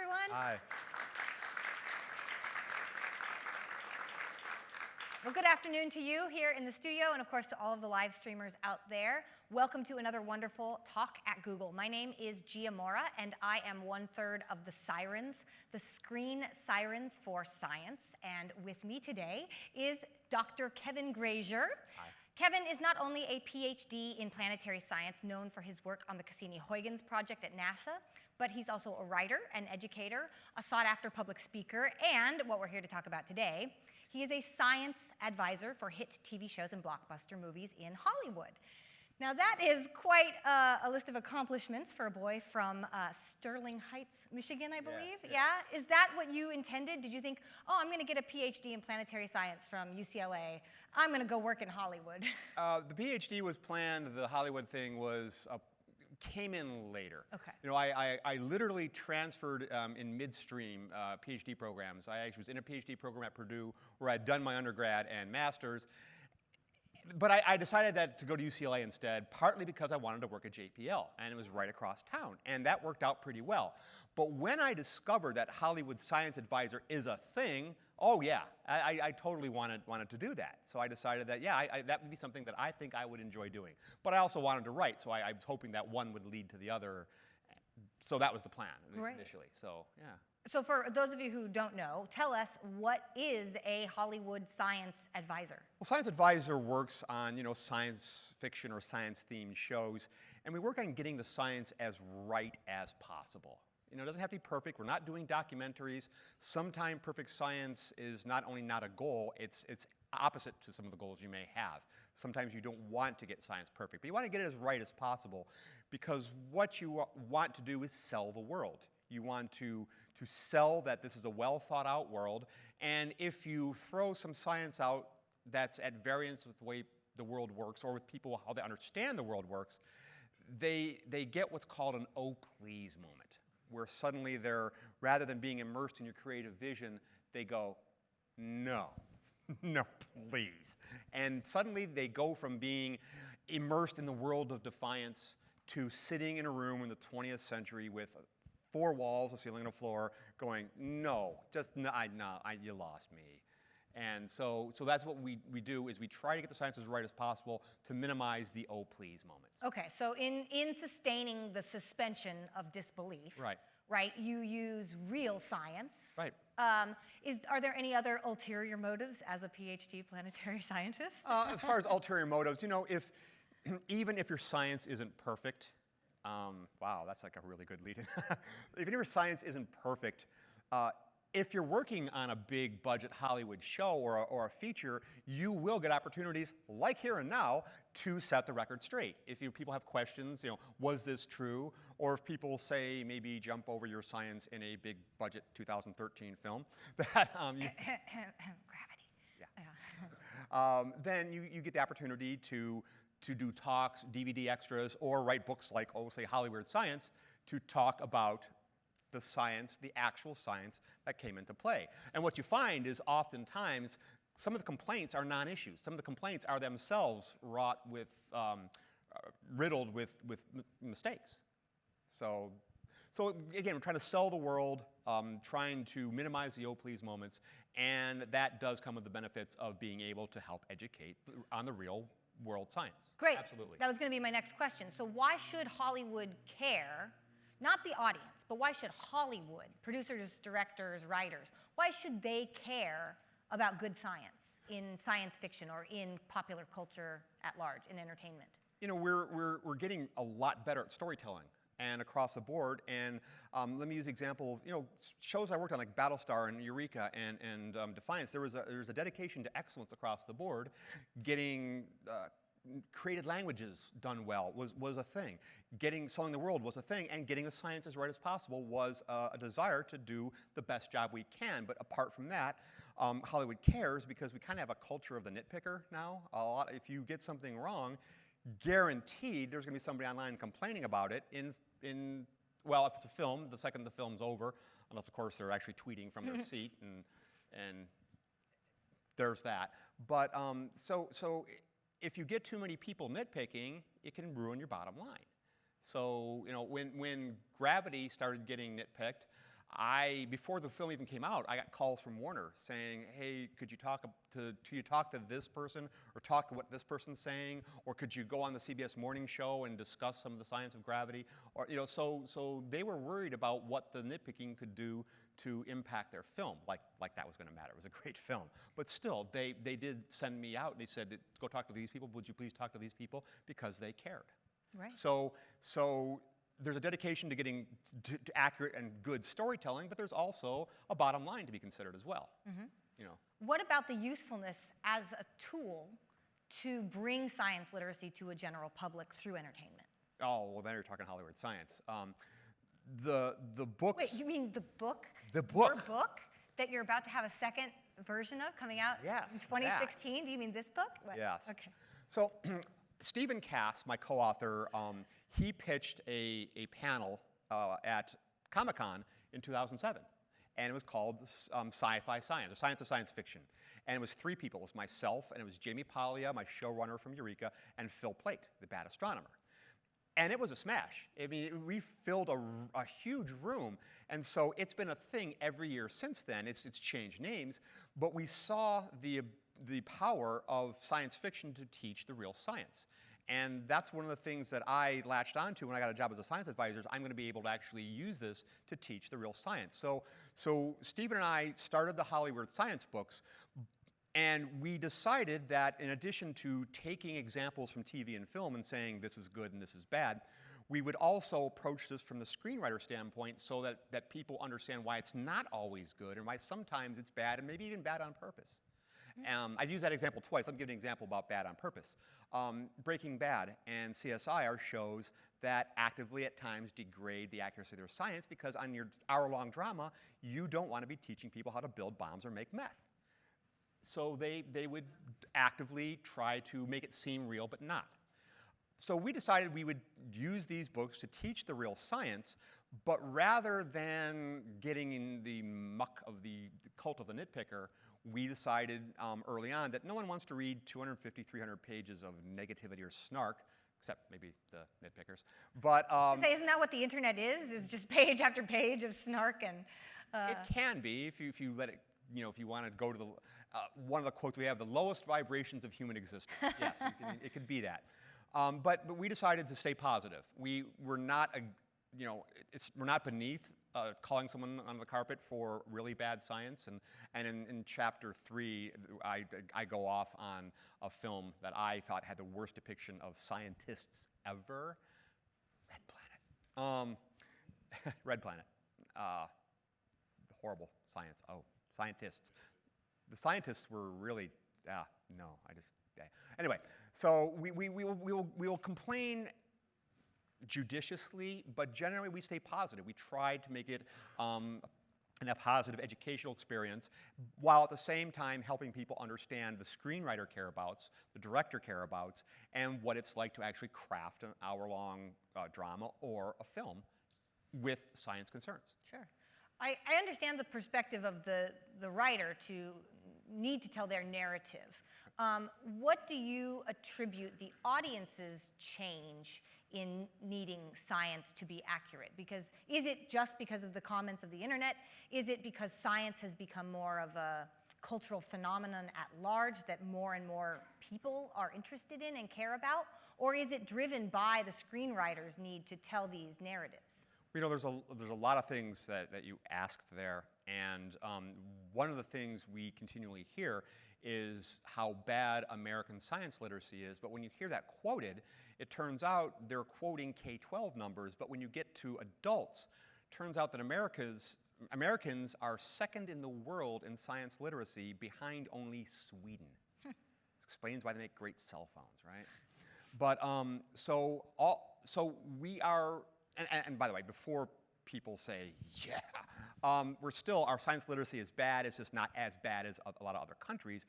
everyone. Hi. Well, good afternoon to you here in the studio, and of course to all of the live streamers out there. Welcome to another wonderful Talk at Google. My name is Gia Mora, and I am 1/3 of the Scirens, the Screen Sirens for Science. And with me today is Dr. Kevin Grazier. Hi. Kevin is not only a PhD in planetary science, known for his work on the Cassini-Huygens project at NASA, but he's also a writer, an educator, a sought-after public speaker, and what we're here to talk about today, he is a science advisor for hit TV shows and blockbuster movies in Hollywood. Now that is quite a list of accomplishments for a boy from Sterling Heights, Michigan, I believe. Yeah? Is that what you intended? Did you think, oh, I'm going to get a PhD in planetary science from UCLA. I'm going to go work in Hollywood. The PhD was planned. The Hollywood thing came in later. Okay. You know, I literally transferred in midstream PhD programs. I actually was in a PhD program at Purdue where I'd done my undergrad and master's. But I decided to go to UCLA instead, partly because I wanted to work at JPL, and it was right across town, and that worked out pretty well. But when I discovered that Hollywood Science Advisor is a thing, oh yeah, I totally wanted to do that. So I decided that, yeah, that would be something that I think I would enjoy doing. But I also wanted to write, so I was hoping that one would lead to the other. So that was the plan, at least initially. So, yeah. So for those of you who don't know, tell us, what is a Hollywood Science Advisor? Well, Science Advisor works on, science fiction or science-themed shows, and we work on getting the science as right as possible. It doesn't have to be perfect. We're not doing documentaries. Sometimes perfect science is not only not a goal, it's opposite to some of the goals you may have. Sometimes you don't want to get science perfect, but you want to get it as right as possible, because what you want to do is sell the world. You want to sell that this is a well-thought-out world, and if you throw some science out that's at variance with the way the world works, or with people how they understand the world works, they get what's called an "oh please" moment, where suddenly rather than being immersed in your creative vision, they go, no, no, please. And suddenly they go from being immersed in the world of Defiance to sitting in a room in the 20th century with 4 walls, a ceiling, and a floor, going, no, just no, you lost me. And so that's what we do, is we try to get the science as right as possible to minimize the oh please moments. Okay, so in sustaining the suspension of disbelief, right, you use real science. Right. Are there any other ulterior motives as a PhD planetary scientist? As far as ulterior motives, even if your science isn't perfect, wow, that's like a really good lead-in. Even if your science isn't perfect, if you're working on a big budget Hollywood show or a feature, you will get opportunities, like here and now, to set the record straight. If people have questions, was this true? Or if people say maybe jump over your science in a big budget 2013 film, that Gravity. Yeah. Then you get the opportunity to do talks, DVD extras, or write books like, say, Hollyweird Science, to talk about the science, the actual science that came into play. And what you find is oftentimes some of the complaints are non-issues. Some of the complaints are themselves wrought with, riddled with mistakes. So again, we're trying to sell the world, trying to minimize the oh please moments, and that does come with the benefits of being able to help educate on the real world science. Great. Absolutely. That was going to be my next question. So why should Hollywood care? Not the audience, but why should Hollywood, producers, directors, writers, why should they care about good science in science fiction or in popular culture at large, in entertainment? We're getting a lot better at storytelling and across the board. And let me use the example of shows I worked on, like Battlestar and Eureka and Defiance. There was a dedication to excellence across the board. Getting created languages done well was a thing. Selling the world was a thing, and getting the science as right as possible was a desire to do the best job we can. But apart from that, Hollywood cares because we kind of have a culture of the nitpicker now. If you get something wrong, guaranteed there's going to be somebody online complaining about it well, if it's a film, the second the film's over, unless of course they're actually tweeting from their seat, and there's that. But so if you get too many people nitpicking, it can ruin your bottom line. So when Gravity started getting nitpicked, before the film even came out, I got calls from Warner saying, "Hey, could you talk to this person, or talk to what this person's saying, or could you go on the CBS Morning Show and discuss some of the science of gravity?" Or so they were worried about what the nitpicking could do to impact their film. Like that was going to matter. It was a great film, but still, they did send me out. They said, "Go talk to these people. Would you please talk to these people?" Because they cared. Right. So there's a dedication to getting to accurate and good storytelling, but there's also a bottom line to be considered as well. What about the usefulness as a tool to bring science literacy to a general public through entertainment? Oh, well, then you're talking Hollyweird Science. The books. Wait, you mean the book? The book. Your book that you're about to have a second version of coming out Yes, in 2016? Do you mean this book? What? Yes. Okay. So Stephen Cass, my co-author, he pitched a panel at Comic-Con in 2007, and it was called Sci-Fi Science, or Science of Science Fiction. And it was 3 people. It was myself, and it was Jamie Paglia, my showrunner from Eureka, and Phil Plait, the bad astronomer. And it was a smash. I mean, we filled a huge room, and so it's been a thing every year since then. It's changed names, but we saw the power of science fiction to teach the real science. And that's one of the things that I latched onto when I got a job as a science advisor. Is I'm going to be able to actually use this to teach the real science. So Stephen and I started the Hollyweird Science books, and we decided that in addition to taking examples from TV and film and saying this is good and this is bad, we would also approach this from the screenwriter standpoint so that people understand why it's not always good and why sometimes it's bad and maybe even bad on purpose. I've used that example twice. Let me give you an example about bad on purpose. Breaking Bad and CSI are shows that actively at times degrade the accuracy of their science because on your hour-long drama, you don't want to be teaching people how to build bombs or make meth. So they would actively try to make it seem real, but not. So we decided we would use these books to teach the real science, but rather than getting in the muck of the cult of the nitpicker, we decided early on that no one wants to read 250, 300 pages of negativity or snark, except maybe the nitpickers. But Isn't that what the internet is? Is just page after page of snark and. It can be if you let it. If you want to go to the one of the quotes we have, the lowest vibrations of human existence. Yes, it could be that. But we decided to stay positive. We're not we're not beneath calling someone on the carpet for really bad science. And in chapter 3, I go off on a film that I thought had the worst depiction of scientists ever. Red Planet. Red Planet. Horrible science. Oh, scientists. The scientists were really, no, Anyway, so we will complain judiciously, but generally we stay positive. We try to make it a positive educational experience, while at the same time helping people understand the screenwriter care-abouts, the director care-abouts, and what it's like to actually craft an hour-long drama or a film with science concerns. Sure. I understand the perspective of the writer to need to tell their narrative. What do you attribute the audience's change in needing science to be accurate? Because is it just because of the comments of the internet? Is it because science has become more of a cultural phenomenon at large that more and more people are interested in and care about? Or is it driven by the screenwriter's need to tell these narratives? There's a lot of things that you asked there, and one of the things we continually hear is how bad American science literacy is. But when you hear that quoted, it turns out they're quoting K-12 numbers, but when you get to adults, it turns out that Americans are second in the world in science literacy, behind only Sweden. This explains why they make great cell phones, right? But so we are. And by the way, before people say, our science literacy is bad. It's just not as bad as a lot of other countries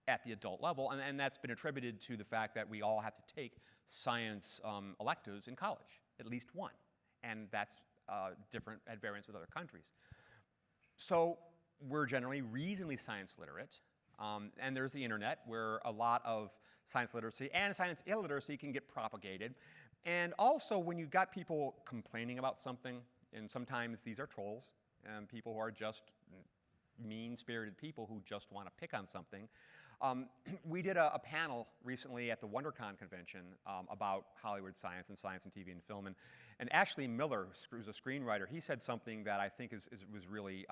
at the adult level. And that's been attributed to the fact that we all have to take science electives in college, at least one. And that's different at variance with other countries. So we're generally reasonably science literate. And there's the internet, where a lot of science literacy and science illiteracy can get propagated. And also, when you've got people complaining about something, and sometimes these are trolls, and people who are just mean-spirited people who just want to pick on something. We did a panel recently at the WonderCon convention about Hollyweird Science and science and TV and film, and Ashley Miller, who's a screenwriter, he said something that I think was really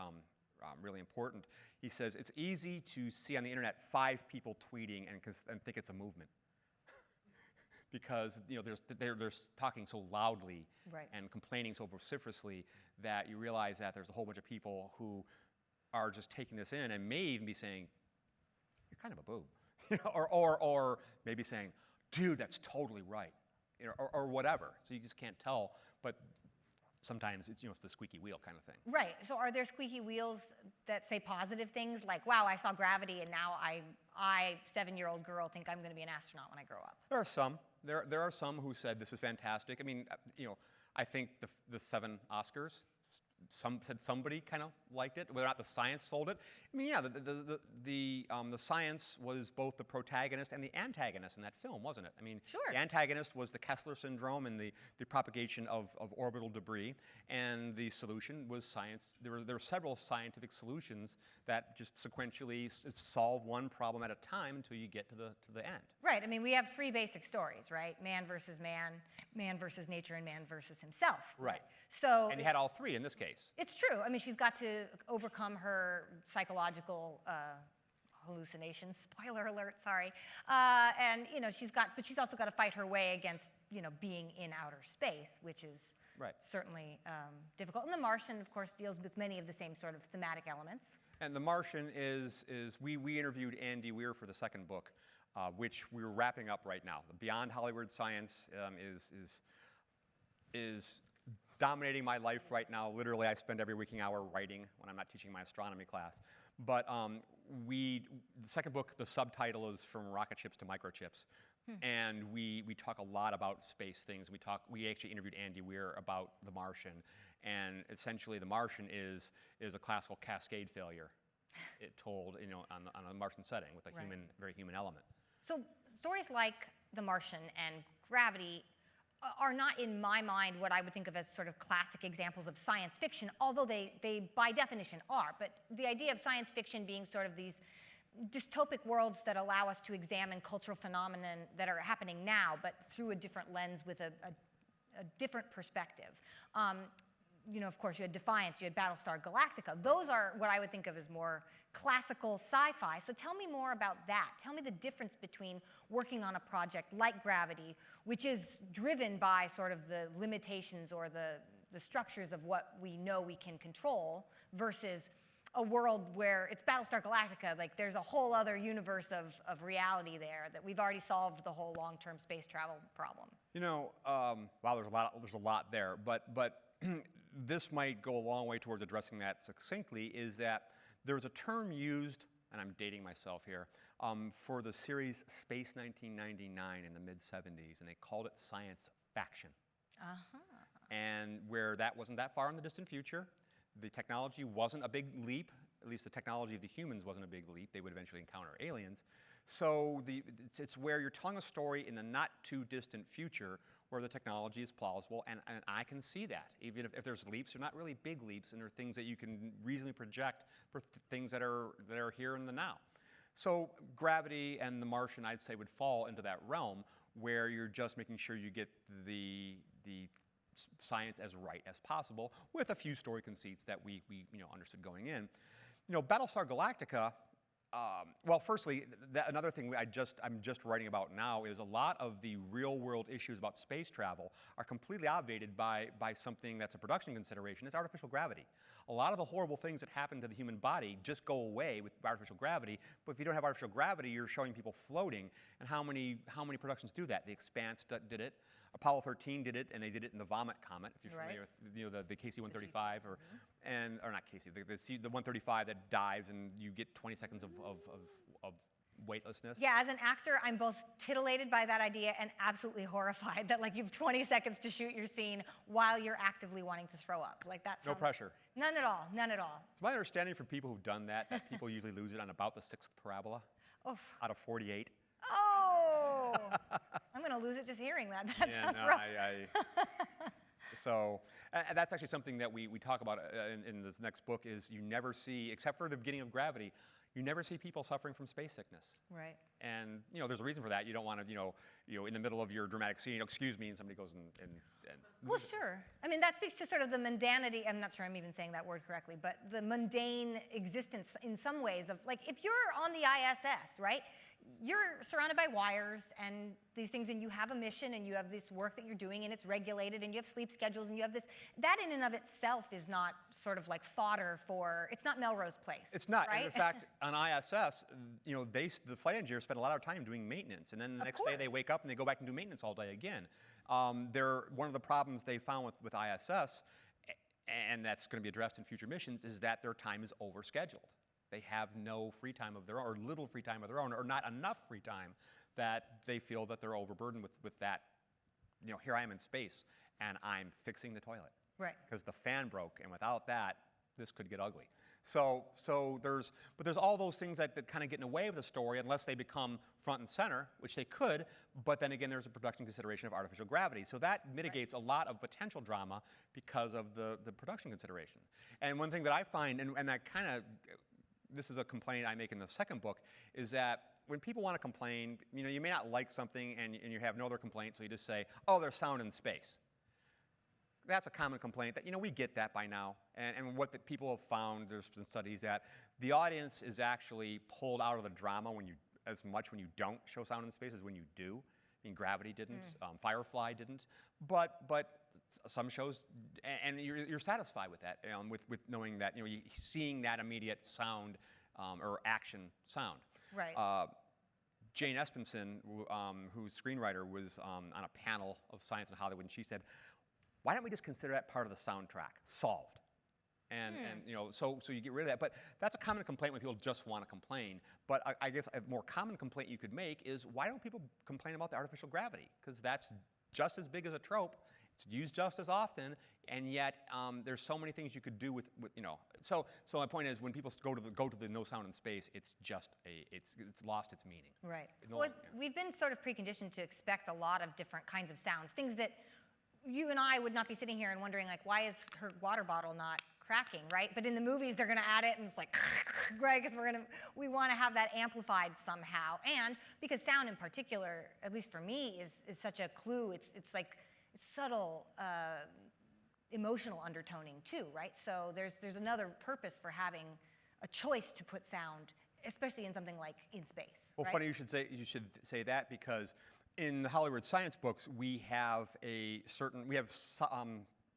really important. He says, it's easy to see on the internet 5 people tweeting and think it's a movement. Because they're talking so loudly and complaining so vociferously that you realize that there's a whole bunch of people who are just taking this in and may even be saying, you're kind of a boob, or maybe saying, dude, that's totally right, or whatever. So you just can't tell, but sometimes it's the squeaky wheel kind of thing. Right. So are there squeaky wheels that say positive things like, wow, I saw gravity and now I 7-year-old girl, think I'm going to be an astronaut when I grow up? There are some. There are some who said this is fantastic. I mean, I think the 7 Oscars, somebody kind of liked it, whether or not the science sold it. I mean, yeah, the science was both the protagonist and the antagonist in that film, wasn't it? I mean, sure. The antagonist was the Kessler syndrome and the propagation of orbital debris, and the solution was science. There were several scientific solutions that just sequentially solve one problem at a time until you get to the end. Right. I mean, we have 3 basic stories, right? Man versus man, man versus nature, and man versus himself. Right. So, and you had all 3 in this case. It's true. I mean, she's got to overcome her psychological hallucinations. Spoiler alert, sorry. And but she's also got to fight her way against being in outer space, which is certainly difficult. And The Martian, of course, deals with many of the same sort of thematic elements. And The Martian we interviewed Andy Weir for the second book, which we're wrapping up right now. Beyond Hollyweird Science is dominating my life right now. Literally, I spend every waking hour writing when I'm not teaching my astronomy class. But the second book, the subtitle is From Rocket Ships to Microchips. And we talk a lot about space things. We actually interviewed Andy Weir about The Martian. And essentially, The Martian is a classical cascade failure, it told on a Martian setting with a very human element. So stories like The Martian and Gravity are not, in my mind, what I would think of as sort of classic examples of science fiction, although they by definition are. But the idea of science fiction being sort of these dystopic worlds that allow us to examine cultural phenomena that are happening now, but through a different lens with a different perspective. Of course, you had Defiance, you had Battlestar Galactica. Those are what I would think of as more classical sci-fi. So tell me more about that. Tell me the difference between working on a project like Gravity, which is driven by sort of the limitations or the structures of what we know we can control, versus a world where it's Battlestar Galactica, like there's a whole other universe of reality there that we've already solved the whole long-term space travel problem. Wow, there's a lot there, but this might go a long way towards addressing that succinctly, is that there was a term used, and I'm dating myself here, for the series Space 1999 in the mid-'70s, and they called it science faction. And where that wasn't that far in the distant future, the technology wasn't a big leap, at least the technology of the humans wasn't a big leap. They would eventually encounter aliens. So it's where you're telling a story in the not-too-distant future where the technology is plausible, and I can see that. Even if there's leaps, they're not really big leaps, and they're things that you can reasonably project for things that are here in the now. So Gravity and The Martian, I'd say, would fall into that realm where you're just making sure you get the science as right as possible, with a few story conceits that we understood going in. Battlestar Galactica. Well, firstly, another thing I'm just writing about now is a lot of the real-world issues about space travel are completely obviated by something that's a production consideration. It's artificial gravity. A lot of the horrible things that happen to the human body just go away with artificial gravity. But if you don't have artificial gravity, you're showing people floating. And how many productions do that? The Expanse did it. Apollo 13 did it, and they did it in the Vomit Comet, if you're familiar with the KC-135, or not KC, the 135 that dives and you get 20 seconds of weightlessness. Yeah, as an actor, I'm both titillated by that idea and absolutely horrified that you have 20 seconds to shoot your scene while you're actively wanting to throw up. No pressure. None at all, none at all. It's my understanding from people who've done that people usually lose it on about the 6th parabola out of 48. Oh! I'm going to lose it just hearing that. That sounds rough. So that's actually something that we talk about in this next book is you never see, except for the beginning of Gravity, you never see people suffering from space sickness. Right. And there's a reason for that. You don't want to, in the middle of your dramatic scene, excuse me, and somebody goes and Well, sure. I mean, that speaks to sort of the mundanity. I'm not sure I'm even saying that word correctly, but the mundane existence in some ways of, like, if you're on the ISS, right? You're surrounded by wires and these things, and you have a mission, and you have this work that you're doing, and it's regulated, and you have sleep schedules, and you have this. That in and of itself is not sort of like fodder for. It's not Melrose Place. It's not. Right? And in fact, on ISS, the flight engineers spend a lot of time doing maintenance, and then the next day they wake up and they go back and do maintenance all day again. One of the problems they found with ISS, and that's going to be addressed in future missions, is that their time is overscheduled. They have no free time of their own, or little free time of their own, or not enough free time that they feel that they're overburdened with that. Here I am in space, and I'm fixing the toilet. Right. Because the fan broke, and without that, this could get ugly. So there's all those things that kind of get in the way of the story unless they become front and center, which they could, but then again, there's a production consideration of artificial gravity. So that mitigates a lot of potential drama because of the production consideration. And one thing that I find, and that kind of, this is a complaint I make in the second book, is that when people want to complain, you may not like something and you have no other complaint, so you just say, oh, there's sound in space. That's a common complaint that, we get that by now. And what the people have found, there's been studies that the audience is actually pulled out of the drama as much when you don't show sound in space as when you do. I mean, Gravity didn't, Firefly didn't, but some shows, and you're satisfied with that, with knowing that, seeing that immediate sound or action sound. Right. Jane Espenson, whose screenwriter, was on a panel of Science in Hollywood, and she said, why don't we just consider that part of the soundtrack? Solved. And so you get rid of that. But that's a common complaint when people just want to complain. But I guess a more common complaint you could make is, why don't people complain about the artificial gravity? Because that's just as big as a trope. It's used just as often, and yet there's so many things you could do with. So my point is, when people go to the no sound in space, it's just it's lost its meaning. Right. Well, we've been sort of preconditioned to expect a lot of different kinds of sounds, things that you and I would not be sitting here and wondering, like, why is her water bottle not cracking, right? But in the movies, they're going to add it, and it's like, right, because we want to have that amplified somehow. And because sound in particular, at least for me, is such a clue. It's like subtle emotional undertoning too, right? So there's another purpose for having a choice to put sound, especially in something like in space. Well, right? funny you should say that, because in the Hollyweird Science books, we have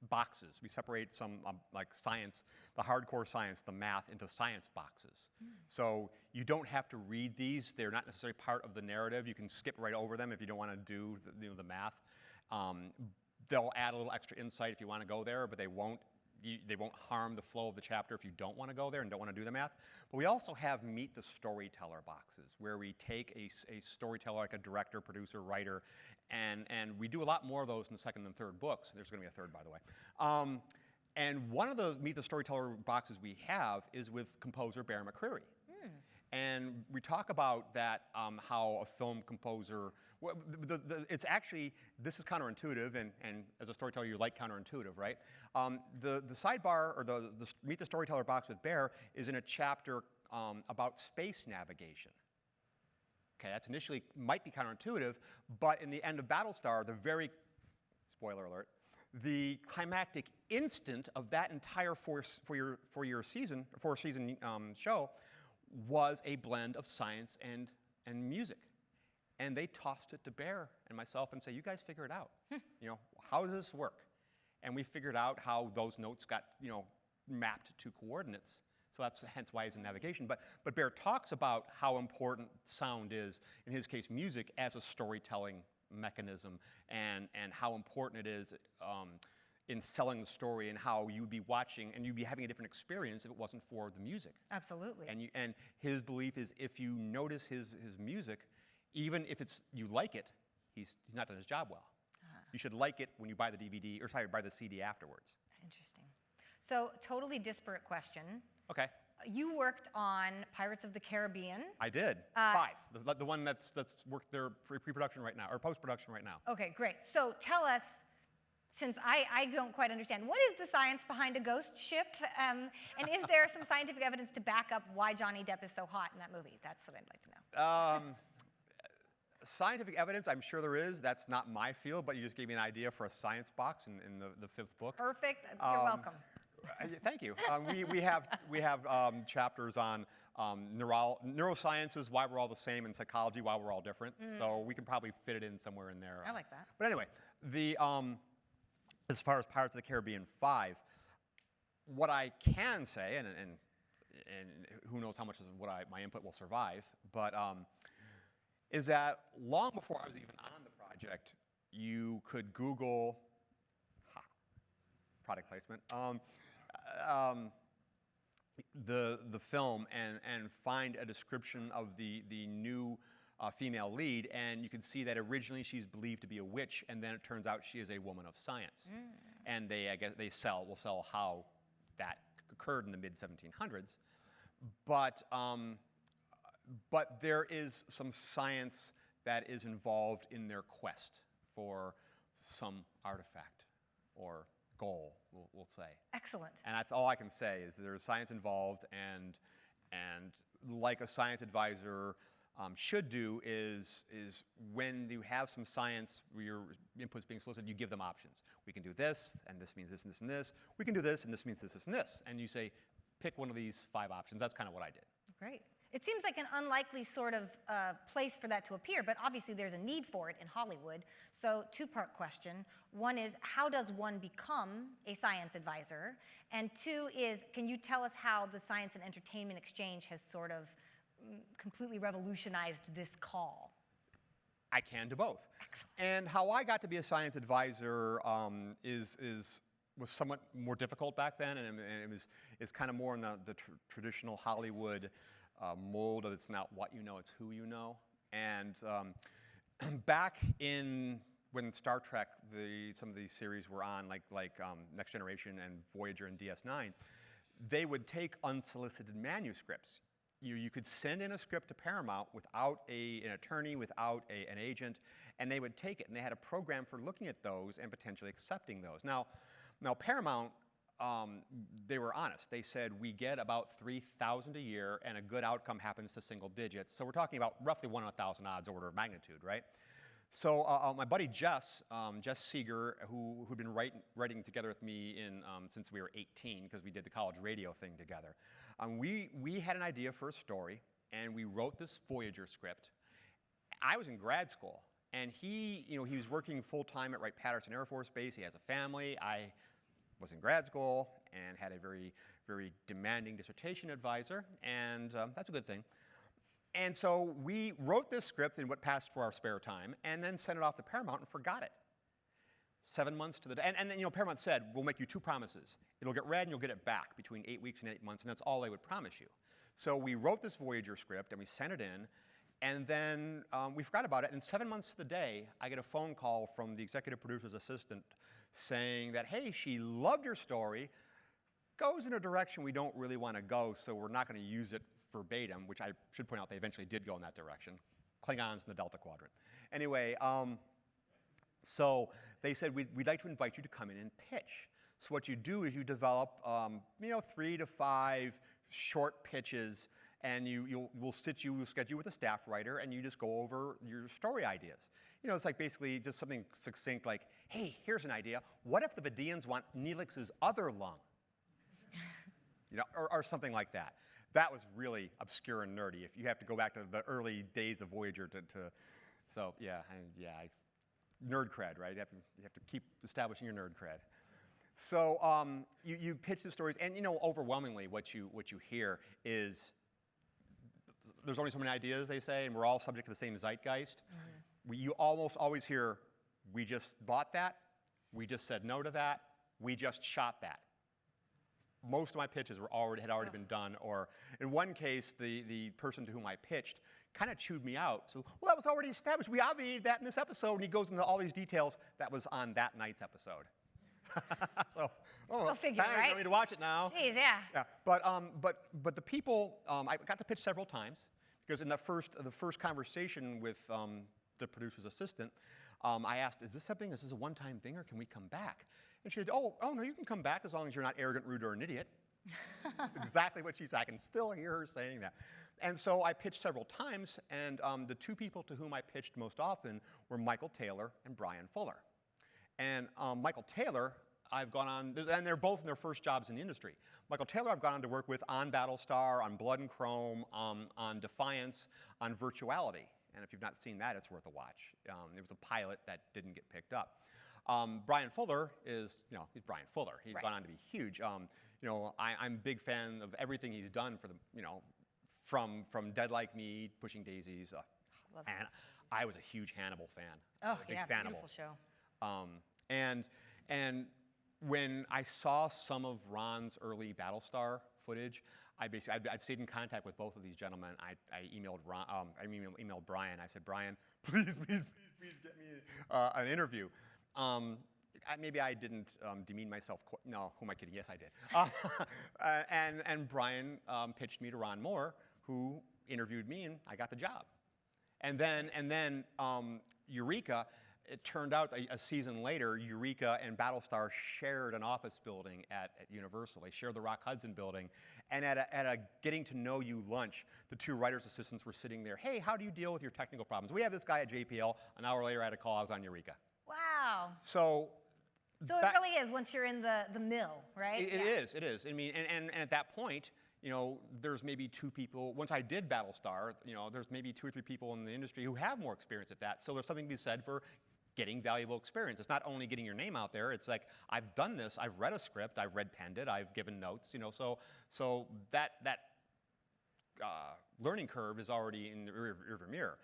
boxes. We separate some like science, the hardcore science, the math, into science boxes. So you don't have to read these. They're not necessarily part of the narrative. You can skip right over them if you don't want to do the math. They'll add a little extra insight if you want to go there, but they won't harm the flow of the chapter if you don't want to go there and don't want to do the math. But we also have Meet the Storyteller boxes, where we take a storyteller, like a director, producer, writer, and we do a lot more of those in the second and third books. There's going to be a third, by the way. And one of those Meet the Storyteller boxes we have is with composer Bear McCreary. And we talk about that, how a film composer, it's actually, this is counterintuitive, and as a storyteller, you like counterintuitive, right? The sidebar, or the Meet the Storyteller box with Bear, is in a chapter about space navigation. Okay, that's initially might be counterintuitive, but in the end of Battlestar, spoiler alert, the climactic instant of that entire four-season show was a blend of science and music. And they tossed it to Bear and myself and said, you guys figure it out. How does this work? And we figured out how those notes got, mapped to coordinates. So that's hence why he's in navigation. But Bear talks about how important sound is, in his case music, as a storytelling mechanism, and how important it is in selling the story, and how you'd be watching and you'd be having a different experience if it wasn't for the music. Absolutely. And his belief is, if you notice his music, even if you like it, he's not done his job well. You should like it when you buy the DVD, or buy the CD afterwards. Interesting. So, totally disparate question. Okay. You worked on Pirates of the Caribbean. I did. 5. The one that's worked their pre-production right now, or post-production right now. Okay, great. So tell us, since I don't quite understand, what is the science behind a ghost ship? And is there some scientific evidence to back up why Johnny Depp is so hot in that movie? That's what I'd like to know. Scientific evidence, I'm sure there is. That's not my field, but you just gave me an idea for a science box in the 5th book. Perfect. You're welcome. Thank you. We have chapters on neurosciences, why we're all the same, and psychology, why we're all different. So we can probably fit it in somewhere in there. I like that. But anyway, as far as Pirates of the Caribbean 5, what I can say, and who knows how much of my input will survive, but is that long before I was even on the project, you could Google product placement. The film and find a description of the new female lead, and you can see that originally she's believed to be a witch, and then it turns out she is a woman of science. And I guess will sell how that occurred in the mid-1700s. But there is some science that is involved in their quest for some artifact or goal, we'll say. Excellent. And that's all I can say is there's science involved, and like a science advisor should do is when you have some science where your input's being solicited, you give them options. We can do this, and this means this and this and this. We can do this, and this means this, this, and this. And you say, pick one of these 5 options. That's kind of what I did. Great. It seems like an unlikely sort of place for that to appear, but obviously there's a need for it in Hollywood. So 2-part question. One is, how does one become a science advisor? And 2 is, can you tell us how the science and entertainment exchange has sort of completely revolutionized this call? I can do both. Excellent. And how I got to be a science advisor was somewhat more difficult back then, and is kind of more in the traditional Hollywood mold of it's not what you know, it's who you know. And back in when Star Trek, some of these series were on, like Next Generation and Voyager and DS9, they would take unsolicited manuscripts. You could send in a script to Paramount without an attorney, without an agent, and they would take it. And they had a program for looking at those and potentially accepting those. Now Paramount, they were honest. They said, we get about 3,000 a year, and a good outcome happens to single digits. So we're talking about roughly 1 in 1,000 odds order of magnitude, right? So my buddy Jess Seeger, who'd been writing together with me since we were 18, because we did the college radio thing together, we had an idea for a story, and we wrote this Voyager script. I was in grad school, and he was working full-time at Wright-Patterson Air Force Base. He has a family. I was in grad school and had a very, very demanding dissertation advisor, and that's a good thing. And so we wrote this script in what passed for our spare time, and then sent it off to Paramount and forgot it. 7 months to the day. And then Paramount said, we'll make you 2 promises. It'll get read and you'll get it back between 8 weeks and 8 months, and that's all they would promise you. So we wrote this Voyager script, and we sent it in, and then we forgot about it. And 7 months to the day, I get a phone call from the executive producer's assistant saying that, hey, she loved your story, goes in a direction we don't really want to go, so we're not going to use it verbatim, which I should point out they eventually did go in that direction. Klingons in the Delta Quadrant. Anyway, so they said, we'd like to invite you to come in and pitch. So what you do is you develop 3 to 5 short pitches, and we'll schedule you with a staff writer, and you just go over your story ideas. It's like basically just something succinct like, hey, here's an idea. What if the Vidians want Neelix's other lung? Or something like that. That was really obscure and nerdy. If you have to go back to the early days of Voyager so yeah, nerd cred, right? You have to keep establishing your nerd cred. So you pitch the stories, and overwhelmingly what you hear is there's only so many ideas, they say, and we're all subject to the same zeitgeist. Mm-hmm. You almost always hear, we just bought that, we just said no to that, we just shot that. Most of my pitches had already been done, or in one case, the person to whom I pitched kind of chewed me out. So, well, that was already established. We obviated that in this episode, and he goes into all these details. That was on that night's episode. Go figure, right? I don't need to watch it now. Jeez, yeah. But the people, I got to pitch several times, because in the first conversation with the producer's assistant, I asked, is this a one-time thing, or can we come back? And she said, oh, no, you can come back as long as you're not arrogant, rude, or an idiot. That's exactly what she said. I can still hear her saying that. And so I pitched several times, and the two people to whom I pitched most often were Michael Taylor and Brian Fuller. And Michael Taylor, I've gone on, and they're both in their first jobs in the industry. Michael Taylor I've gone on to work with on Battlestar, on Blood and Chrome, on Defiance, on Virtuality. And if you've not seen that, it's worth a watch. It was a pilot that didn't get picked up. Brian Fuller is, he's Brian Fuller. He's gone on to be huge. I'm a big fan of everything he's done for the, from Dead Like Me, Pushing Daisies. And I was a huge Hannibal fan. Oh, big yeah, fan beautiful show. And when I saw some of Ron's early Battlestar footage, I'd stayed in contact with both of these gentlemen. I emailed emailed Brian. I said, Brian, please get me an interview. Maybe I didn't demean myself. No, who am I kidding? Yes, I did. And Brian pitched me to Ron Moore, who interviewed me, and I got the job. And then Eureka. It turned out a season later, Eureka and Battlestar shared an office building at Universal. They shared the Rock Hudson building. And at a getting to know you lunch, the two writer's assistants were sitting there. Hey, how do you deal with your technical problems? We have this guy at JPL. An hour later, I had a call. I was on Eureka. Wow. So it really is once you're in the mill, right? It is. I mean, and at that point, there's maybe two people. Once I did Battlestar, there's maybe 2 or 3 people in the industry who have more experience at that. So there's something to be said for getting valuable experience. It's not only getting your name out there. It's like, I've done this. I've read a script. I've penned it. I've given notes. So that learning curve is already in the rearview mirror.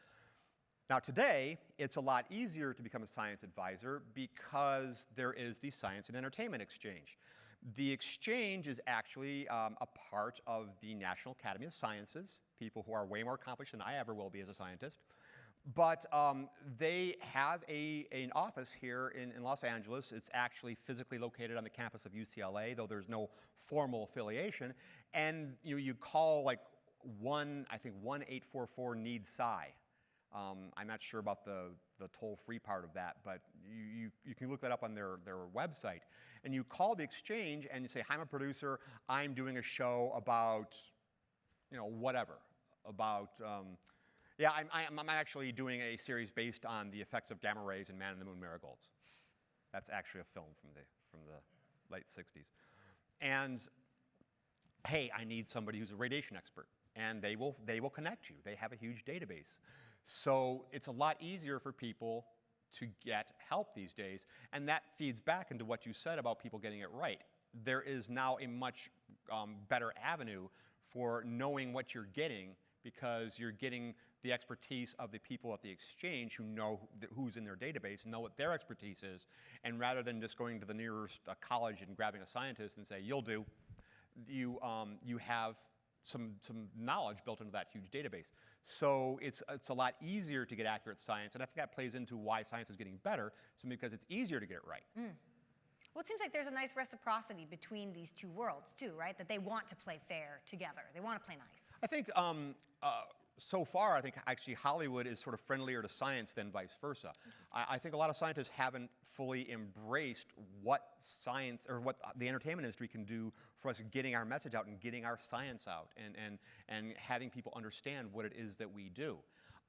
Now today, it's a lot easier to become a science advisor because there is the Science and Entertainment Exchange. The exchange is actually a part of the National Academy of Sciences, people who are way more accomplished than I ever will be as a scientist. But they have an office here in Los Angeles. It's actually physically located on the campus of UCLA, though there's no formal affiliation. And you call like 1-844-NEED-SCI. I'm not sure about the toll-free part of that, but you can look that up on their website. And you call the exchange and you say, I'm a producer. I'm doing a show about, whatever, about. Yeah, I'm actually doing a series based on the effects of gamma rays in Man in the Moon Marigolds. That's actually a film from the late 60s. And hey, I need somebody who's a radiation expert, and they will connect you. They have a huge database, so it's a lot easier for people to get help these days, and that feeds back into what you said about people getting it right. There is now a much better avenue for knowing what you're getting, because you're getting the expertise of the people at the exchange who know who's in their database and know what their expertise is. And rather than just going to the nearest college and grabbing a scientist and say, you'll do, you have some knowledge built into that huge database. So it's a lot easier to get accurate science, and I think that plays into why science is getting better, simply because it's easier to get it right. Well, it seems like there's a nice reciprocity between these two worlds, too, right? That they want to play fair together. They want to play nice. I think so far, I think actually Hollywood is sort of friendlier to science than vice versa. I think a lot of scientists haven't fully embraced what science or what the entertainment industry can do for us getting our message out and getting our science out and having people understand what it is that we do.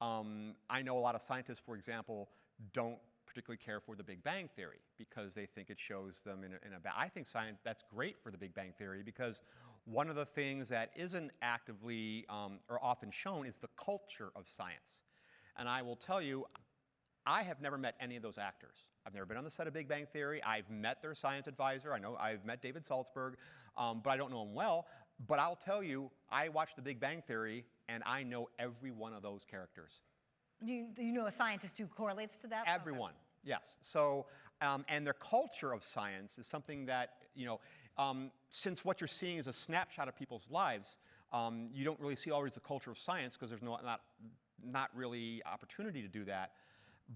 I know a lot of scientists, for example, don't particularly care for the Big Bang Theory because they think it shows them in a bad. I think science, that's great for the Big Bang Theory, because one of the things that isn't actively or often shown is the culture of science. And I will tell you, I have never met any of those actors. I've never been on the set of Big Bang Theory. I've met their science advisor. I know I've met David Saltzberg, but I don't know him well. But I'll tell you, I watched the Big Bang Theory, and I know every one of those characters. Do you know a scientist who correlates to that? Everyone, yes. So, and their culture of science is something that, since what you're seeing is a snapshot of people's lives, you don't really see always the culture of science because there's not really opportunity to do that.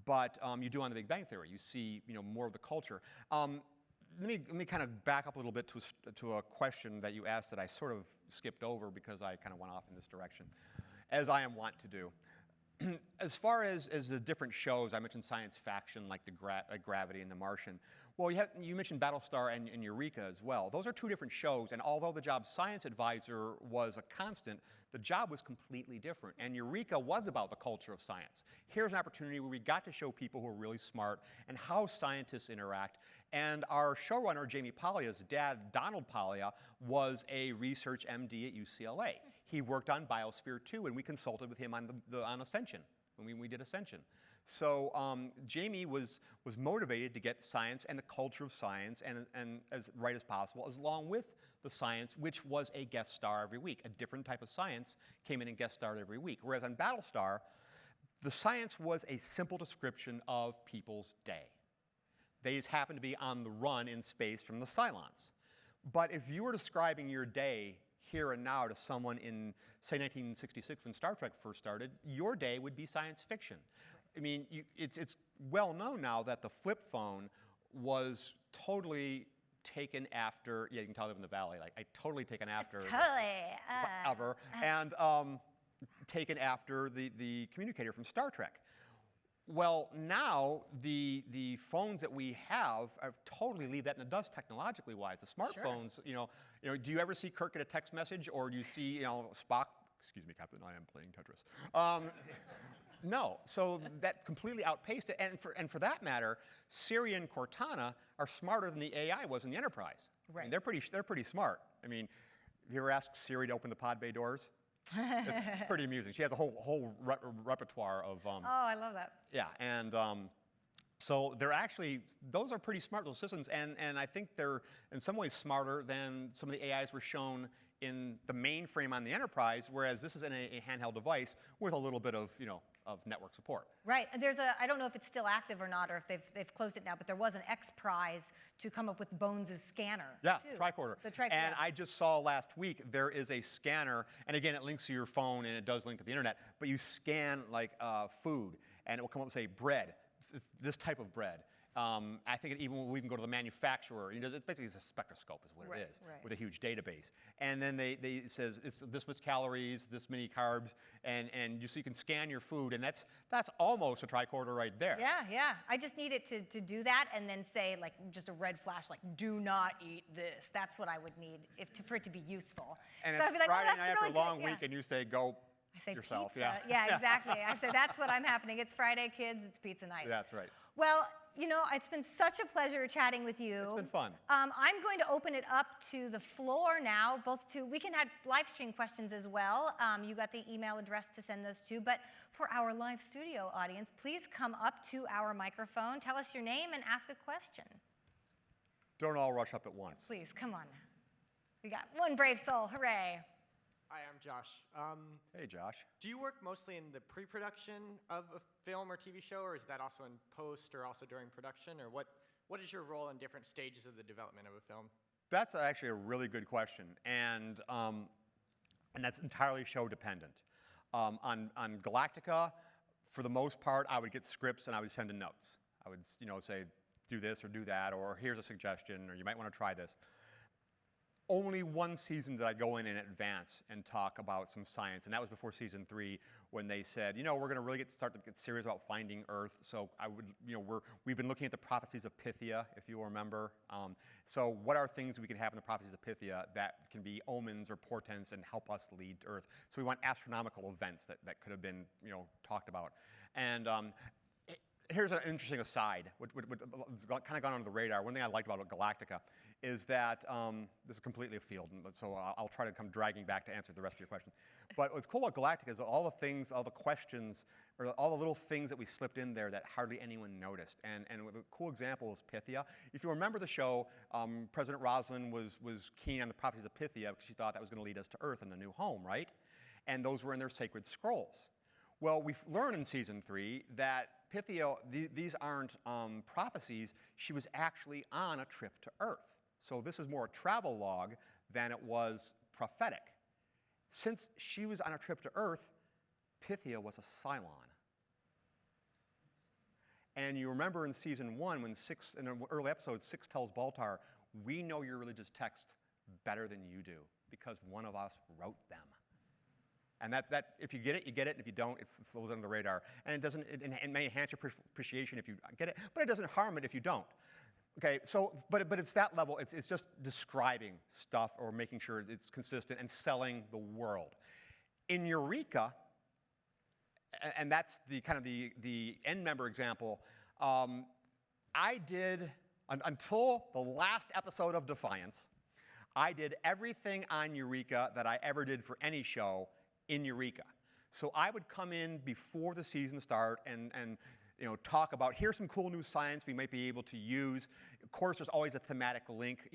But you do on the Big Bang Theory. You see, more of the culture. Let me kind of back up a little bit to a question that you asked that I sort of skipped over because I kind of went off in this direction, as I am wont to do. As far as the different shows, I mentioned science fiction like Gravity and The Martian. Well, you mentioned Battlestar and Eureka as well. Those are two different shows, and although the job science advisor was a constant, the job was completely different. And Eureka was about the culture of science. Here's an opportunity where we got to show people who are really smart and how scientists interact. And our showrunner, Jamie Pollia's dad, Donald Pollia, was a research MD at UCLA. He worked on Biosphere 2, and we consulted with him on Ascension, when we did Ascension. So Jamie was motivated to get science and the culture of science and as right as possible, as along with the science, which was a guest star every week. A different type of science came in and guest starred every week. Whereas on Battlestar, the science was a simple description of people's day. They just happened to be on the run in space from the Cylons. But if you were describing your day here and now to someone in, say, 1966 when Star Trek first started, your day would be science fiction. I mean, it's well known now that the flip phone was totally taken after, yeah, you can tell I live in the Valley, like, totally taken after. Ever, and taken after the communicator from Star Trek. Well, now the phones that we have totally leave that in the dust technologically wise. The smartphones, sure. you know, do you ever see Kirk get a text message, or do you see, Spock? Excuse me, Captain, I am playing Tetris. No, so that completely outpaced it, and for that matter, Siri and Cortana are smarter than the AI was in the Enterprise. Right. I mean, they're pretty smart. I mean, have you ever asked Siri to open the pod bay doors? It's pretty amusing. She has a whole repertoire of. Oh, I love that. Yeah, and so they're actually, those are pretty smart little systems, and I think they're in some ways smarter than some of the AIs were shown in the mainframe on the Enterprise, whereas this is in a handheld device with a little bit of, of network support. Right. I don't know if it's still active or not, or if they've closed it now, but there was an X Prize to come up with Bones' scanner. Yeah, too. tricorder. And I just saw last week there is a scanner, and again, it links to your phone and it does link to the internet, but you scan like food, and it will come up and say bread. It's this type of bread. I think it even will even go to the manufacturer. It basically is a spectroscope is what it is, with a huge database. And then it says it's this much calories, this many carbs, and so you can scan your food, and that's almost a tricorder right there. Yeah, yeah. I just need it to do that, and then say like just a red flash, like do not eat this. That's what I would need for it to be useful. And so it's I'd be like, Friday night after really a long good. week, and you say go. I say yourself. Pizza. Yeah, exactly. I say that's what I'm happening. It's Friday, kids. It's pizza night. That's right. Well, it's been such a pleasure chatting with you. It's been fun. I'm going to open it up to the floor now, we can have live stream questions as well. You got the email address to send those to, but for our live studio audience, please come up to our microphone, tell us your name, and ask a question. Don't all rush up at once. Please, come on. We got one brave soul, hooray. Hi, I'm Josh. Hey, Josh. Do you work mostly in the pre-production of a film or TV show, or is that also in post or also during production? Or what is your role in different stages of the development of a film? That's actually a really good question, and that's entirely show dependent. On Galactica, for the most part, I would get scripts and I would send in notes. I would say, do this or do that, or here's a suggestion, or you might want to try this. Only one season did I go in advance and talk about some science, and that was before season 3, when they said, we're going to really start to get serious about finding Earth. So we've been looking at the prophecies of Pythia, if you remember. So what are things we can have in the prophecies of Pythia that can be omens or portents and help us lead Earth? So we want astronomical events that could have been, talked about. And here's an interesting aside, which has kind of gone under the radar. One thing I liked about Galactica is that, this is completely afield, so I'll try to come dragging back to answer the rest of your question. But what's cool about Galactica is all the things, all the questions, or all the little things that we slipped in there that hardly anyone noticed. And a cool example is Pythia. If you remember the show, President Rosalind was keen on the prophecies of Pythia because she thought that was going to lead us to Earth and a new home, right? And those were in their sacred scrolls. Well, we've learned in season 3 that Pythia, these aren't prophecies. She was actually on a trip to Earth. So this is more a travel log than it was prophetic. Since she was on a trip to Earth, Pythia was a Cylon. And you remember in season 1, when in an early episode, 6 tells Baltar, we know your religious text better than you do because one of us wrote them. And that if you get it, you get it, and if you don't, it flows under the radar. And it doesn't, it may enhance your appreciation if you get it, but it doesn't harm it if you don't. Okay, so, but it's that level, it's just describing stuff or making sure it's consistent and selling the world. In Eureka, and that's the kind of the end member example, I did, until the last episode of Defiance, I did everything on Eureka that I ever did for any show in Eureka. So I would come in before the season start and talk about, here's some cool new science we might be able to use. Of course, there's always a thematic link.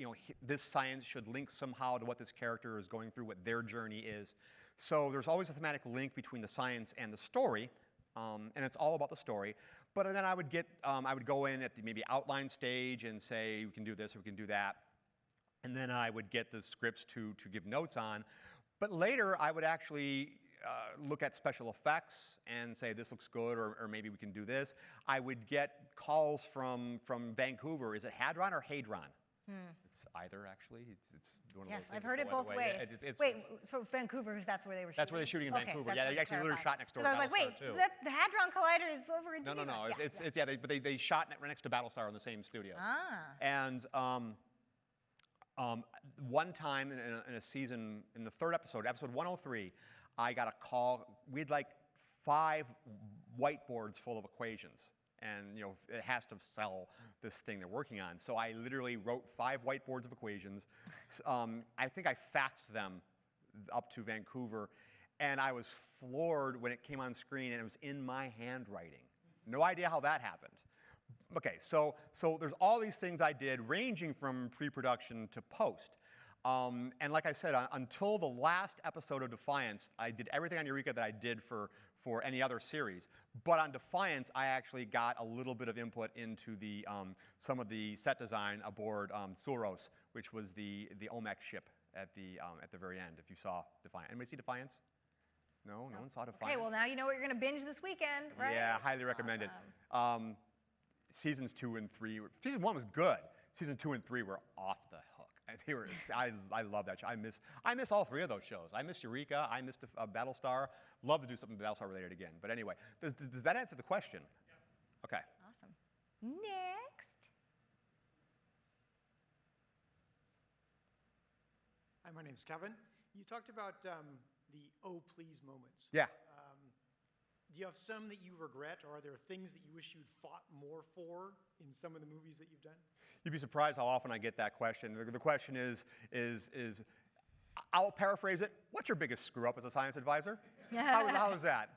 This science should link somehow to what this character is going through, what their journey is. So there's always a thematic link between the science and the story, and it's all about the story. But then I would go in at the maybe outline stage and say, we can do this or we can do that. And then I would get the scripts to give notes on. But later, I would actually look at special effects and say, this looks good, or maybe we can do this. I would get calls from Vancouver. Is it Hadron or Hadron? It's either, actually. It's one of those Yes, things I've that heard go it both either way. ways. Wait, so Vancouver, that's where they were shooting? That's where they're shooting in Vancouver. That's Yeah, what they actually literally shot next door to I was like, Battlestar, wait, too. the Hadron Collider is over in Geneva? No. But they shot right next to Battlestar in the same studio. And one time in a season, in the third episode, episode 103, I got a call. We had like 5 whiteboards full of equations. And it has to sell this thing they're working on. So I literally wrote 5 whiteboards of equations. I think I faxed them up to Vancouver. And I was floored when it came on screen and it was in my handwriting. No idea how that happened. Okay, so there's all these things I did ranging from pre-production to post. And like I said, until the last episode of Defiance, I did everything on Eureka that I did for any other series. But on Defiance, I actually got a little bit of input into some of the set design aboard Scirens, which was the OMEC ship at the very end, if you saw Defiance. Anybody see Defiance? No one saw Defiance? Okay, well now you know what you're going to binge this weekend, right? Yeah, highly recommend it. Seasons 2 and 3, season 1 was good. Season 2 and 3 were off the hook. I love that show. I miss all 3 of those shows. I miss Eureka. I miss Battlestar. Love to do something Battlestar related again. But anyway, does that answer the question? Yeah. Okay. Awesome. Next. Hi, my name's Kevin. You talked about the oh please moments. Yeah. Do you have some that you regret, or are there things that you wish you'd fought more for in some of the movies that you've done? You'd be surprised how often I get that question. The question is I'll paraphrase it. What's your biggest screw up as a science advisor? How is that?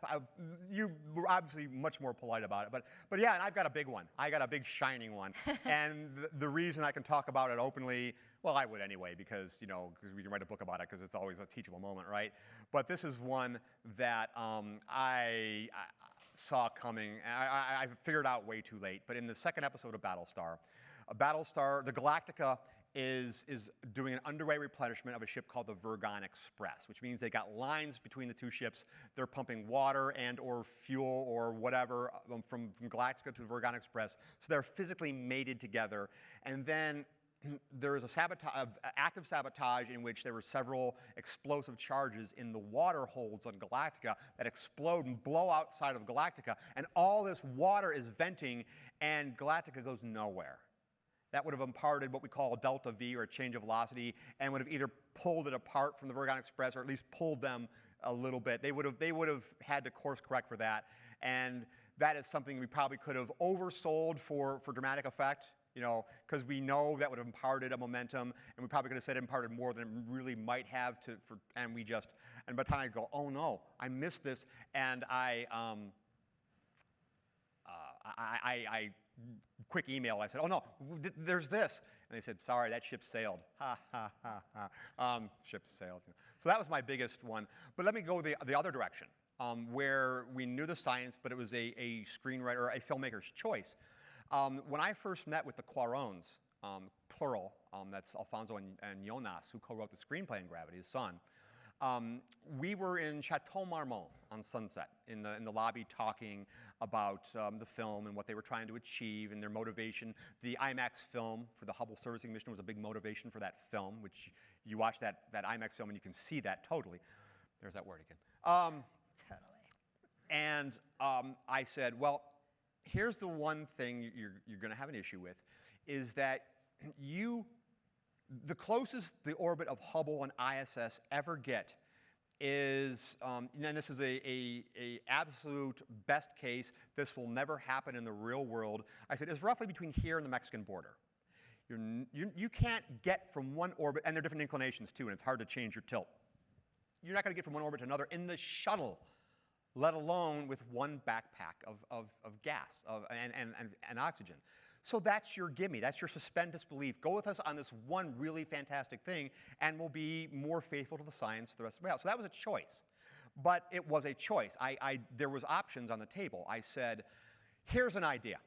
You were obviously much more polite about it, but yeah, and I've got a big one. I got a big shining one, and the reason I can talk about it openly, well, I would anyway, because we can write a book about it because it's always a teachable moment, right? But this is one that I saw coming. I figured out way too late. But in the second episode of Battlestar, the Galactica is doing an underway replenishment of a ship called the Virgon Express, which means they got lines between the 2 ships. They're pumping water and or fuel or whatever from Galactica to the Virgon Express. So they're physically mated together. And then there is active sabotage in which there were several explosive charges in the water holds on Galactica that explode and blow outside of Galactica. And all this water is venting, and Galactica goes nowhere. That would have imparted what we call a delta V, or a change of velocity, and would have either pulled it apart from the Virgon Express or at least pulled them a little bit. They would have had to course correct for that. And that is something we probably could have oversold for dramatic effect, because we know that would have imparted a momentum, and we probably could have said it imparted more than it really might have and by the time I go, oh no, I missed this, and I quick email. I said, oh no, there's this. And they said, sorry, that ship sailed. Ha, ha, ha, ha. Ship sailed. So that was my biggest one. But let me go the other direction, where we knew the science, but it was a screenwriter, a filmmaker's choice. When I first met with the Cuarons, plural, that's Alfonso and Jonas, who co-wrote the screenplay in Gravity, his son, we were in Chateau Marmont on Sunset in the lobby talking about the film and what they were trying to achieve and their motivation. The IMAX film for the Hubble servicing mission was a big motivation for that film, which you watch that IMAX film and you can see that totally. There's that word again. Totally. And I said, well, here's the one thing you're going to have an issue with, is that the closest the orbit of Hubble and ISS ever get is, and this is a absolute best case, this will never happen in the real world, I said, is roughly between here and the Mexican border. You can't get from one orbit, and there are different inclinations too, and it's hard to change your tilt. You're not going to get from one orbit to another in the shuttle, let alone with one backpack of gas and oxygen. So that's your gimme. That's your suspend disbelief. Go with us on this one really fantastic thing, and we'll be more faithful to the science the rest of the way out. So that was a choice. But it was a choice. There was options on the table. I said, here's an idea.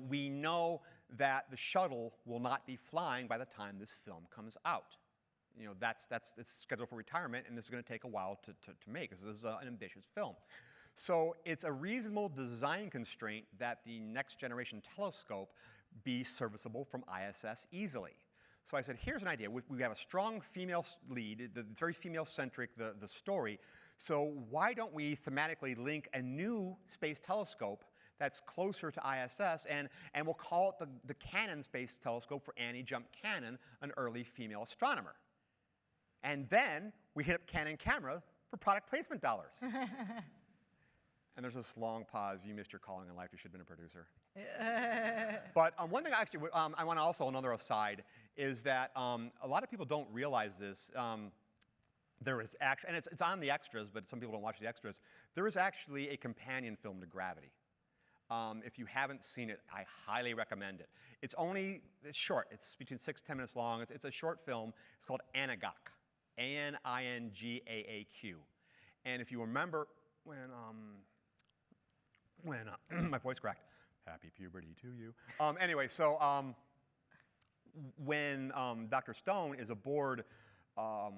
We know that the shuttle will not be flying by the time this film comes out. It's scheduled for retirement, and this is going to take a while to make, because this is an ambitious film. So it's a reasonable design constraint that the next generation telescope be serviceable from ISS easily. So I said, here's an idea. We have a strong female lead. It's very female-centric, the story. So why don't we thematically link a new space telescope that's closer to ISS, and we'll call it the Cannon Space Telescope for Annie Jump Cannon, an early female astronomer. And then we hit up Canon Camera for product placement dollars. And there's this long pause. You missed your calling in life. You should have been a producer. But one thing actually I want to also, another aside, is that a lot of people don't realize this. There is actually, and it's on the extras, but some people don't watch the extras. There is actually a companion film to Gravity. If you haven't seen it, I highly recommend it. It's short. It's between 6 and 10 minutes long. It's a short film. It's called Anagoc, A-N-I-N-G-A-A-Q. And if you remember when my voice cracked, happy puberty to you. Anyway, so when Dr. Stone is aboard, God,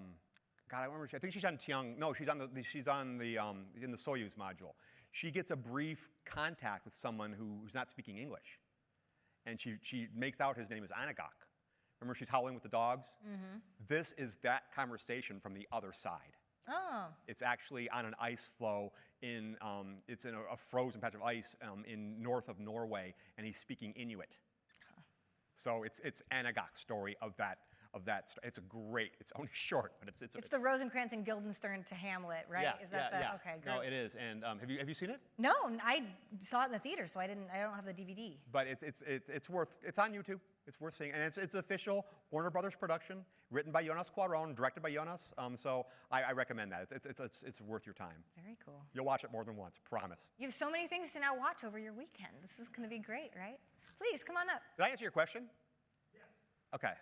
I remember. I think she's on Tiang. No, she's in the Soyuz module. She gets a brief contact with someone who's not speaking English, and she makes out his name is Anagoc. Remember, she's howling with the dogs. Mm-hmm. This is that conversation from the other side. Oh. It's actually on an ice floe it's in a frozen patch of ice in north of Norway, and he's speaking Inuit. Huh. So it's Anagoc's story of that. It's it's only short, but it's the Rosencrantz and Guildenstern to Hamlet, right? Yeah, Is that yeah. Okay, great. No, it is. And have you seen it? No, I saw it in the theater, so I don't have the DVD. But it's on YouTube. It's worth seeing, and it's official Warner Brothers production, written by Jonas Cuarón, directed by Jonas. So I recommend that. It's worth your time. Very cool. You'll watch it more than once, promise. You have so many things to now watch over your weekend. This is going to be great, right? Please come on up. Did I answer your question? Yes. Okay.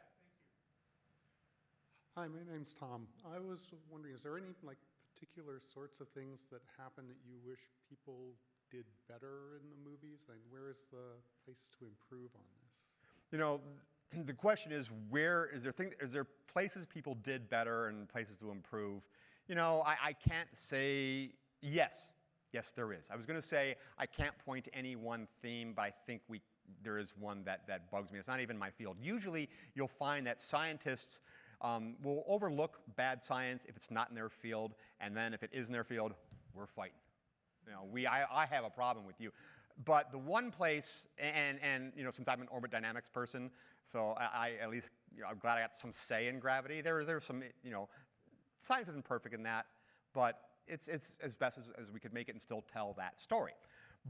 Hi, my name's Tom. I was wondering, is there any particular sorts of things that happen that you wish people did better in the movies? And where is the place to improve on this? The question is, is there places people did better and places to improve? I can't say yes. Yes, there is. I was going to say I can't point to any one theme, but I think there is one that bugs me. It's not even my field. Usually, you'll find that scientists will overlook bad science if it's not in their field, and then if it is in their field, we're fighting. I have a problem with you. But the one place, and since I'm an orbit dynamics person, so I at least I'm glad I got some say in gravity. There's some science isn't perfect in that, but it's as best as we could make it and still tell that story.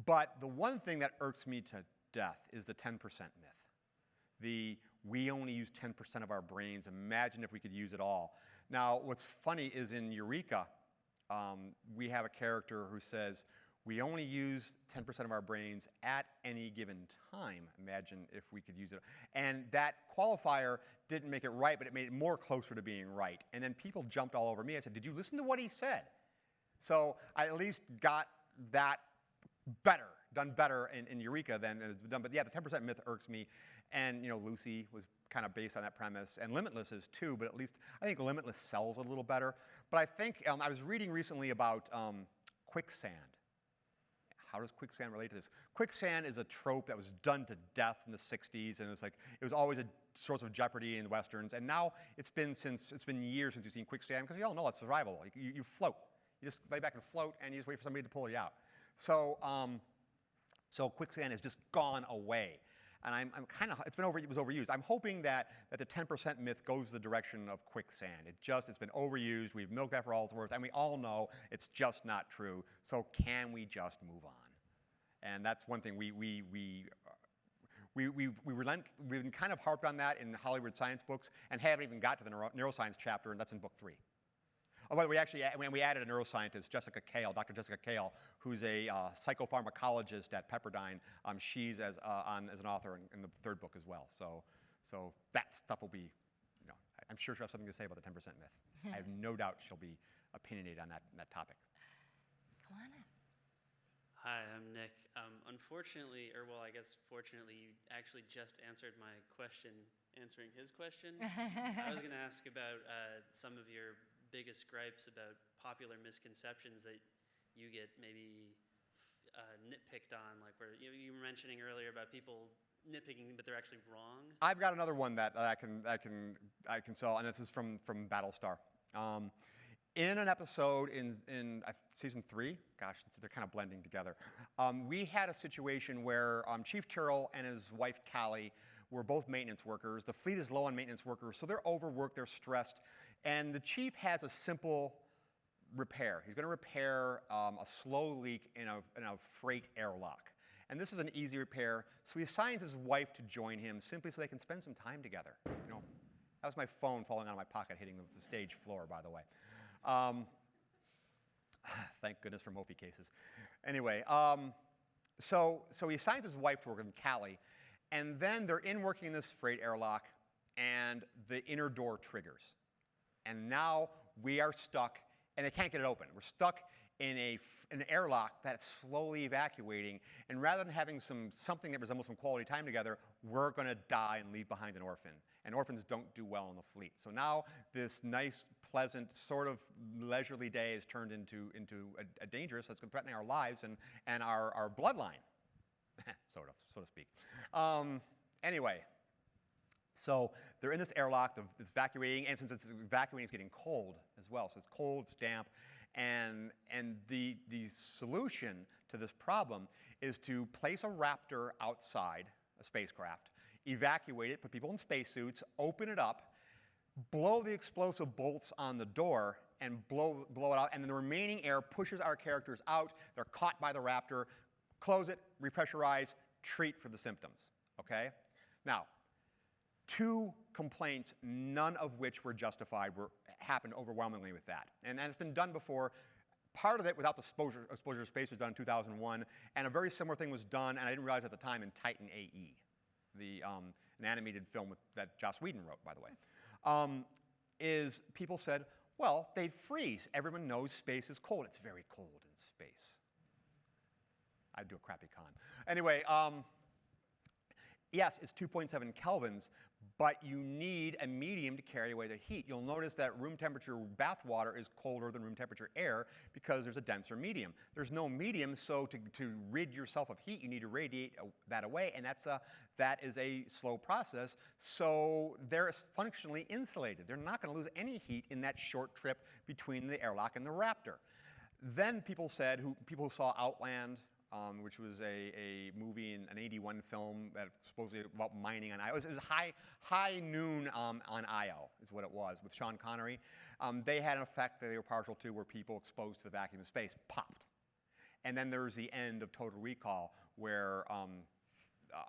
But the one thing that irks me to death is the 10% myth. We only use 10% of our brains. Imagine if we could use it all. Now, what's funny is in Eureka, we have a character who says, we only use 10% of our brains at any given time. Imagine if we could use it. And that qualifier didn't make it right, but it made it more closer to being right. And then people jumped all over me. I said, did you listen to what he said? So I at least got that done better in Eureka than it's done. But yeah, the 10% myth irks me. And Lucy was kind of based on that premise, and Limitless is too. But at least I think Limitless sells a little better. But I think I was reading recently about quicksand. How does quicksand relate to this? Quicksand is a trope that was done to death in the 60s, and it was always a source of jeopardy in the westerns. And now it's been years since you've seen quicksand, because you all know it's survival. You float. You just lay back and float, and you just wait for somebody to pull you out. So, so quicksand has just gone away. And I'm kind of, it was overused. I'm hoping that the 10% myth goes the direction of quicksand. It's been overused. We've milked that for all it's worth, and we all know it's just not true. So can we just move on? And that's one thing we've been kind of harped on that in the Hollyweird Science books, and haven't even got to the neuroscience chapter, and that's in book 3. Oh, by the way, we added a neuroscientist, Dr. Jessica Kale, who's a psychopharmacologist at Pepperdine. She's as an author in the 3rd book as well. So that stuff will be, I'm sure she'll have something to say about the 10% myth. I have no doubt she'll be opinionated on that topic. Come on in. Hi, I'm Nick. Unfortunately, or well, I guess fortunately, you actually just answered my question, answering his question. I was going to ask about some of your biggest gripes about popular misconceptions that you get maybe nitpicked on, like where you were mentioning earlier about people nitpicking, but they're actually wrong. I've got another one that I can sell, and this is from Battlestar. In an episode in season 3, gosh, they're kind of blending together. We had a situation where Chief Tyrrell and his wife Callie were both maintenance workers. The fleet is low on maintenance workers, so they're overworked, they're stressed, and the chief has a simple repair. He's going to repair a slow leak in a freight airlock. And this is an easy repair, so he assigns his wife to join him simply so they can spend some time together. That was my phone falling out of my pocket, hitting the stage floor, by the way. Thank goodness for Mophie cases. Anyway, so he assigns his wife to work with Callie, and then they're working in this freight airlock, and the inner door triggers. And now we are stuck, and they can't get it open. We're stuck in an airlock that's slowly evacuating, and rather than having something that resembles some quality time together, we're going to die and leave behind an orphan. And orphans don't do well in the fleet. So now this nice, pleasant, sort of leisurely day is turned into a dangerous, that's threatening our lives and our bloodline, sort of, so to speak. Anyway. So they're in this airlock, it's evacuating, and since it's evacuating, it's getting cold as well. So it's cold, it's damp, and the solution to this problem is to place a Raptor outside a spacecraft, evacuate it, put people in spacesuits, open it up, blow the explosive bolts on the door, and blow it out, and then the remaining air pushes our characters out. They're caught by the Raptor, close it, repressurize, treat for the symptoms, okay? Now, 2 complaints, none of which were justified, happened overwhelmingly with that. And it's been done before. Part of it, without the exposure to space, was done in 2001, and a very similar thing was done, and I didn't realize at the time, in Titan AE, an animated film that Joss Whedon wrote, by the way, is people said, well, they'd freeze. Everyone knows space is cold. It's very cold in space. I'd do a crappy con. Anyway, yes, it's 2.7 kelvins, but you need a medium to carry away the heat. You'll notice that room temperature bath water is colder than room temperature air because there's a denser medium. There's no medium, so to rid yourself of heat, you need to radiate that away, and that is a slow process, so they're functionally insulated. They're not going to lose any heat in that short trip between the airlock and the Raptor. Then people who saw Outland, which was a movie, an 81 film that supposedly about mining on Io. It was high noon on Io is what it was with Sean Connery. They had an effect that they were partial to where people exposed to the vacuum of space popped. And then there's the end of Total Recall where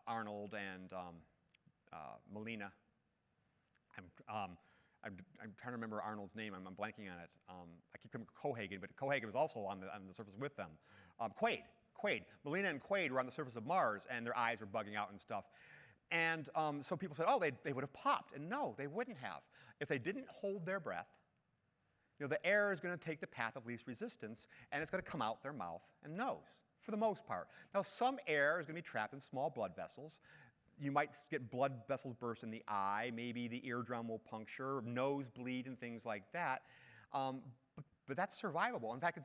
Arnold and Melina, I'm trying to remember Arnold's name. I'm blanking on it. I keep coming to Cohagen, but Cohagen was also on the surface with them. Quaid. Melina and Quaid were on the surface of Mars, and their eyes were bugging out and stuff. And so people said, oh, they would have popped. And no, they wouldn't have. If they didn't hold their breath, the air is going to take the path of least resistance, and it's going to come out their mouth and nose, for the most part. Now, some air is going to be trapped in small blood vessels. You might get blood vessels burst in the eye. Maybe the eardrum will puncture, nosebleed, and things like that. But that's survivable. In fact,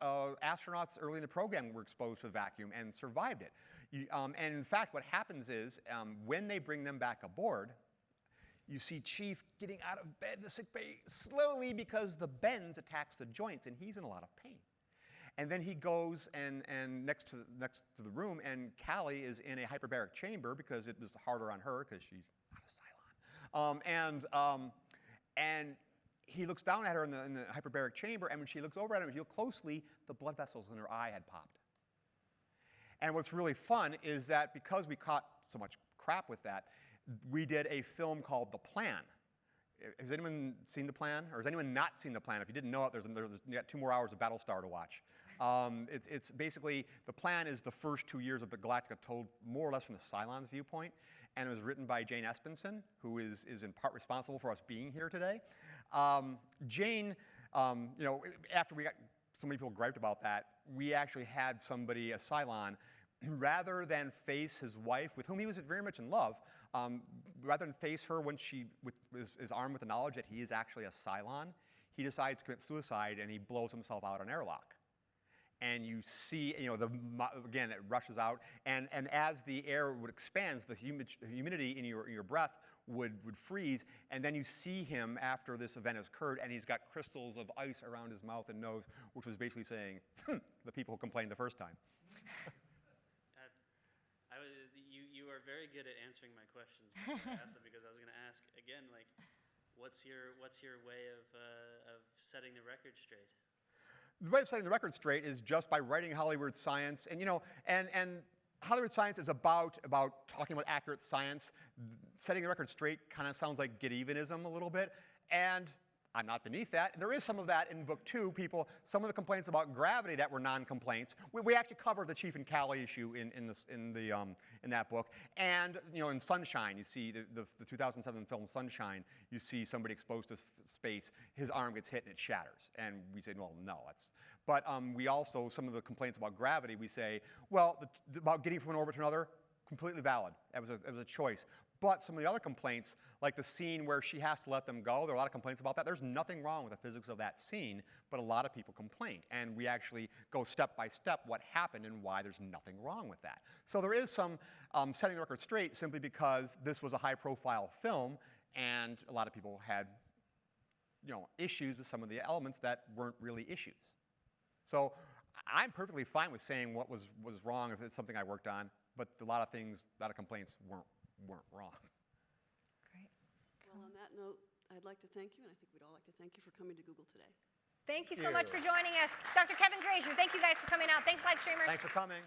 astronauts early in the program were exposed to the vacuum and survived it. And in fact, what happens is when they bring them back aboard, you see Chief getting out of bed in the sick bay slowly because the bends attacks the joints, and he's in a lot of pain. And then he goes and next to the room, and Callie is in a hyperbaric chamber because it was harder on her because she's not a Cylon. And he looks down at her in the hyperbaric chamber, and when she looks over at him, if you look closely, the blood vessels in her eye had popped. And what's really fun is that because we caught so much crap with that, we did a film called The Plan. Has anyone seen The Plan? Or has anyone not seen The Plan? If you didn't know it, you got 2 more hours of Battlestar to watch. It's basically, The Plan is the first 2 years of Galactica told more or less from the Cylon's viewpoint, and it was written by Jane Espenson, who is in part responsible for us being here today. Jane, after we got so many people griped about that, we actually had somebody, a Cylon, rather than face his wife, with whom he was very much in love, rather than face her when is armed with the knowledge that he is actually a Cylon, he decides to commit suicide and he blows himself out an airlock. And you see, again, it rushes out, and as the air would expand, the humidity in your breath would freeze, and then you see him after this event has occurred, and he's got crystals of ice around his mouth and nose, which was basically saying, the people who complained the first time. You are very good at answering my questions before I asked them, because I was going to ask again, like, what's your way of setting the record straight? The way of setting the record straight is just by writing Hollyweird Science, and Hollyweird Science is about talking about accurate science. Setting the record straight kind of sounds like get evenism a little bit, and I'm not beneath that. There is some of that in book 2. Some of the complaints about gravity that were non-complaints. We actually cover the Chief and Callie issue in that book. And in Sunshine, you see the 2007 film Sunshine. You see somebody exposed to space. His arm gets hit and it shatters. And we say, well, no, that's. But we also, some of the complaints about gravity, we say, well, about getting from an orbit to another, completely valid. It was a choice. But some of the other complaints, like the scene where she has to let them go, there are a lot of complaints about that. There's nothing wrong with the physics of that scene, but a lot of people complained. And we actually go step by step what happened and why there's nothing wrong with that. So there is some setting the record straight simply because this was a high-profile film, and a lot of people had issues with some of the elements that weren't really issues. So I'm perfectly fine with saying what was wrong if it's something I worked on, but a lot of complaints weren't wrong. Great. Well, on that note, I'd like to thank you, and I think we'd all like to thank you for coming to Google today. Thank you so much for joining us. Dr. Kevin Grazier, thank you guys for coming out. Thanks, live streamers. Thanks for coming.